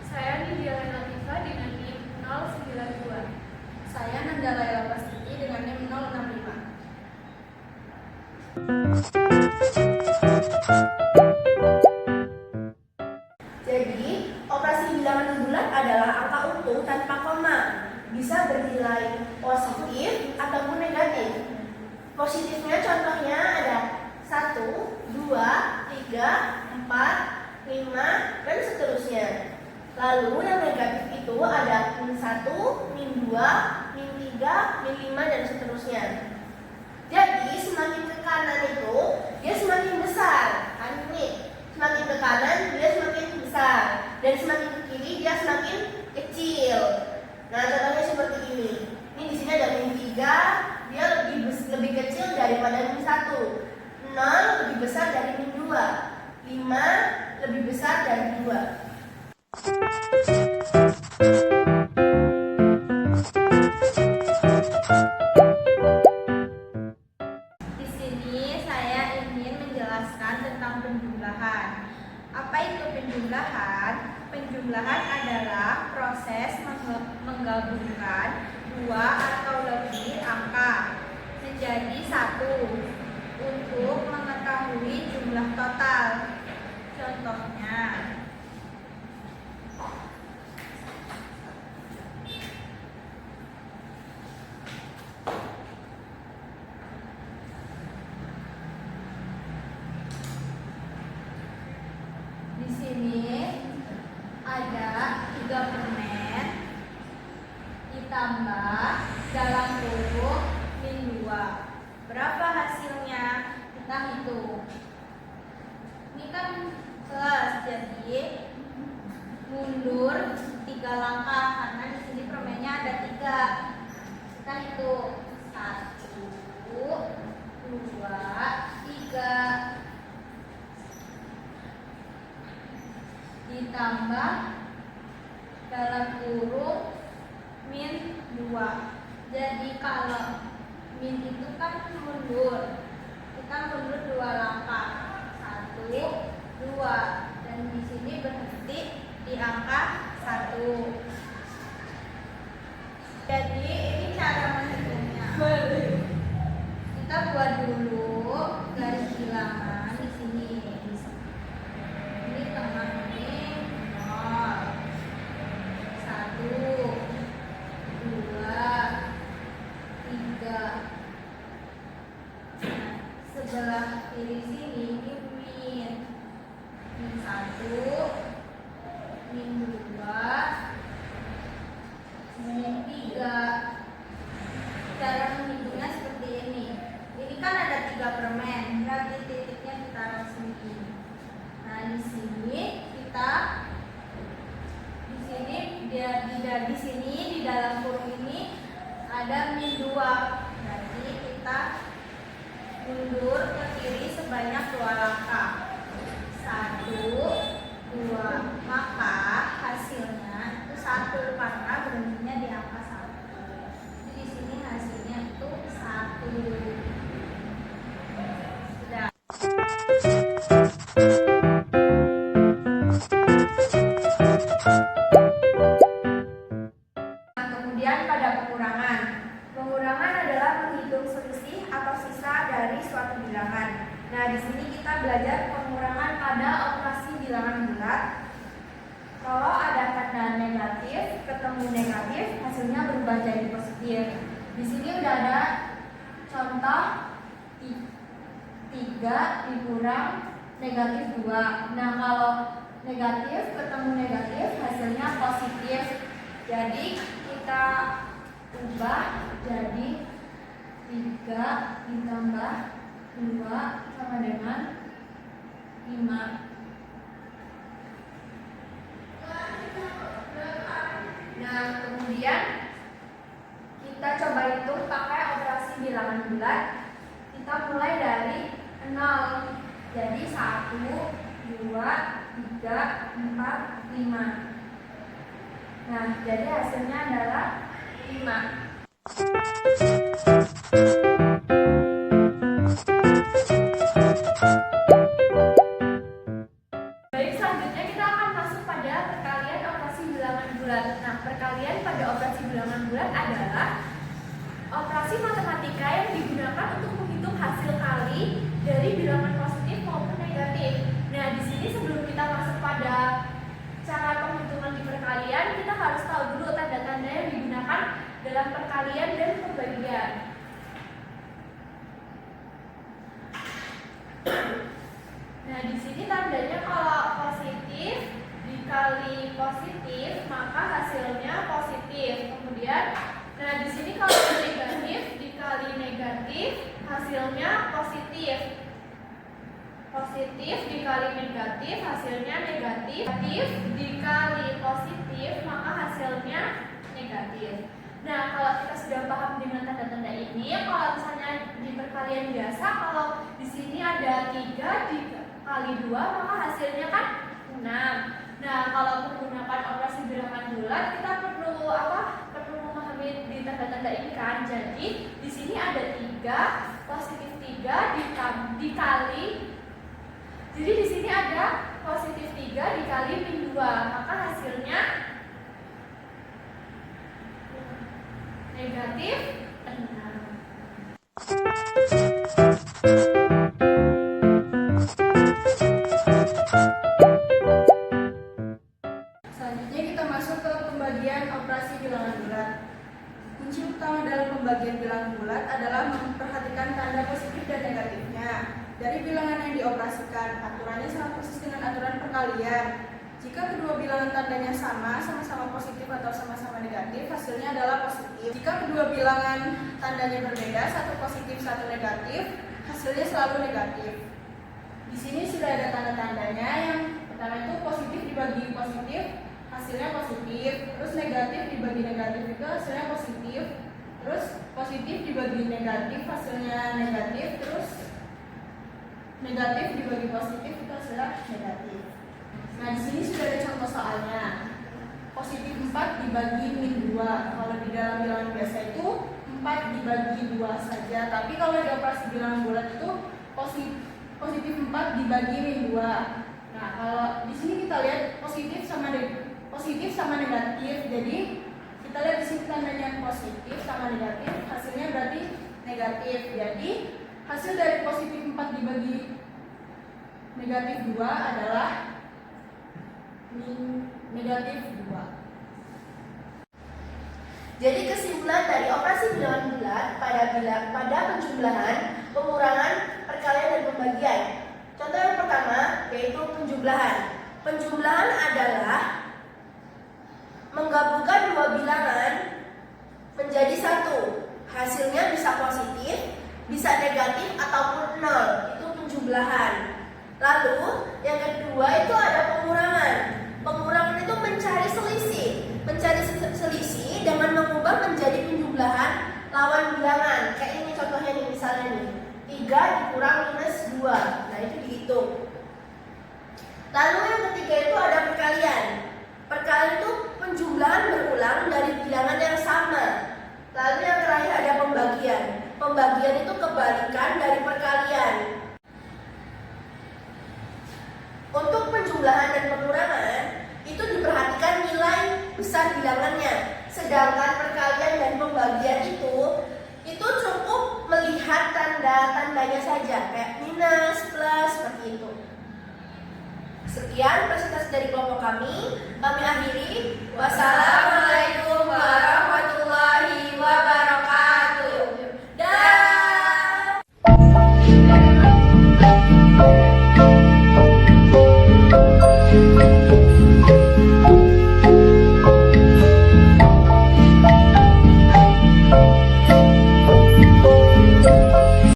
Saya Nidia Latifah dengan NIM 092. Saya Nanda Laila Prasetya dengan NIM 065. Jadi, operasi bilangan bulat adalah angka utuh tanpa koma. Bisa bernilai positif ataupun negatif. Positifnya contohnya ada 1, 2, 3, 4, 5, dan seterusnya. Lalu yang negatif itu ada min 1, min 2, min 3, min 5, dan seterusnya. Jadi semakin ke kanan itu dia semakin besar. Kan ini, semakin ke kanan dia semakin besar, dan semakin ke kiri dia semakin kecil. Nah, contohnya seperti ini. Ini di sini ada min 3, dia lebih kecil daripada min 1. 0 lebih besar dari min 2. 5 lebih besar dari 2. Di sini saya ingin menjelaskan tentang penjumlahan. Apa itu penjumlahan? Penjumlahan adalah proses menggabungkan dua atau lebih angka menjadi satu untuk mengetahui jumlah total. Contohnya, di sini ada 3 permen ditambah dalam kurung min 2. Berapa hasilnya? Kita hitung. Ini kan plus, jadi mundur 3 langkah karena di sini permennya ada 3. Kita hitung 1, 2, 3. Ditambah dalam kurung min 2. Jadi kalau min itu kan mundur, kita mundur 2 langkah, 1, 2, dan di sini berhenti di angka 1. Jadi ini cara menghitungnya. Kita buat dulu garis bilangan di sini. Ini tengah ini 0, 1, 2, 3. Nah, sebelah kiri sini ini min 1, min 2, min 3. Cara menghitungnya seperti ini. Ini kan ada 3 permen, berarti titiknya kita taruh sini. Nah, di sini kita di sini di dalam kurung ini ada min 2. Berarti kita mundur ke kiri sebanyak 2 langkah. 1, 2. Maka hasilnya itu 1 karena berhentinya di angka 1. Jadi di sini hasilnya itu 1. Sudah. Kemudian pada pengurangan. Pengurangan adalah menghitung selisih atau sisa dari suatu bilangan. Nah, di sini kita belajar pengurangan pada operasi bilangan bulat. Kalau ada tanda negatif ketemu negatif, hasilnya berubah jadi positif. Di sini udah ada contoh 3 dikurang negatif 2. Nah, kalau negatif ketemu negatif, hasilnya positif. Jadi kita ubah jadi 3 ditambah 2 sama dengan 5. Nah, kemudian kita coba hitung pakai operasi bilangan bulat. Kita mulai dari 0. Jadi 1, 2, 3, 4, 5. Nah, jadi hasilnya adalah 5. Baik, selanjutnya kita akan masuk pada bulat. Nah, perkalian pada operasi bilangan bulat adalah operasi matematika yang digunakan untuk menghitung hasil kali dari bilangan positif maupun negatif. Nah, di sini sebelum kita masuk pada cara penghitungan di perkalian, kita harus tahu dulu tanda-tanda yang digunakan dalam perkalian dan pembagian. Nah, di sini tandanya kalau positif dikali positif, maka hasilnya positif. Kemudian, nah di sini kalau negatif dikali negatif, hasilnya positif. Positif dikali negatif, hasilnya negatif. Negatif dikali positif, maka hasilnya negatif. Nah, kalau kita sudah paham dengan tanda-tanda ini, kalau misalnya di perkalian biasa, kalau di sini ada 3 dikali 2, maka hasilnya kan 6. Nah, kalau menggunakan operasi bilangan bulat, kita perlu memahami di tanda-tanda ini kan. Jadi, di sini ada 3, positif 3 dikali. Jadi di sini ada positif 3 dikali min 2, maka hasilnya negatif 6. Selanjutnya kita masuk ke pembagian operasi bilangan bulat. Kunci utama dalam pembagian bilangan bulat adalah memperhatikan tanda positif dan negatifnya dari bilangan yang dioperasikan. Aturannya sama persis dengan aturan perkalian. Jika kedua bilangan tandanya sama-sama positif atau sama-sama negatif, hasilnya adalah positif. Jika kedua bilangan tandanya berbeda, satu positif, satu negatif, hasilnya selalu negatif. Di sini sudah ada tanda-tandanya. Yang pertama itu positif dibagi positif, hasilnya positif. Terus negatif dibagi negatif itu hasilnya positif. Terus positif dibagi negatif, hasilnya negatif. Terus negatif dibagi positif itu hasilnya negatif. Nah, di sini sudah ada contoh soalnya. Positif 4 dibagi min 2. Kalau di dalam bilangan biasa itu 4 dibagi 2 saja. Tapi kalau di operasi bilangan bulat itu positif 4 dibagi min 2. Nah, kalau di sini kita lihat positif sama negatif. Jadi kita lihat di sini tandanya positif sama negatif, hasilnya berarti negatif. Jadi hasil dari positif 4 dibagi negatif 2 adalah negatif 2. Jadi kesimpulan dari operasi bilangan bulat pada penjumlahan, pengurangan, perkalian dan pembagian. Contoh yang pertama yaitu penjumlahan. Penjumlahan adalah menggabungkan dua bilangan menjadi satu. Hasilnya bisa positif, bisa negatif ataupun nol. Itu penjumlahan. Lalu yang kedua itu ada pengurangan. Pengurangan itu mencari selisih dengan mengubah menjadi penjumlahan lawan bilangan. Kayak ini contohnya nih, misalnya nih 3 dikurang minus 2. Nah, itu dihitung. Lalu yang ketiga itu ada perkalian. Perkalian itu penjumlahan berulang dari bilangan yang sama. Lalu yang terakhir ada pembagian. Pembagian itu kebalikan dari perkalian. Untuk penjumlahan dan pengurangan itu diperhatikan nilai besar bilangannya. Sedangkan perkalian dan pembagian itu cukup melihat tanda-tandanya saja, kayak minus, plus, seperti itu. Sekian presentasi dari kelompok kami akhiri. Wassalam.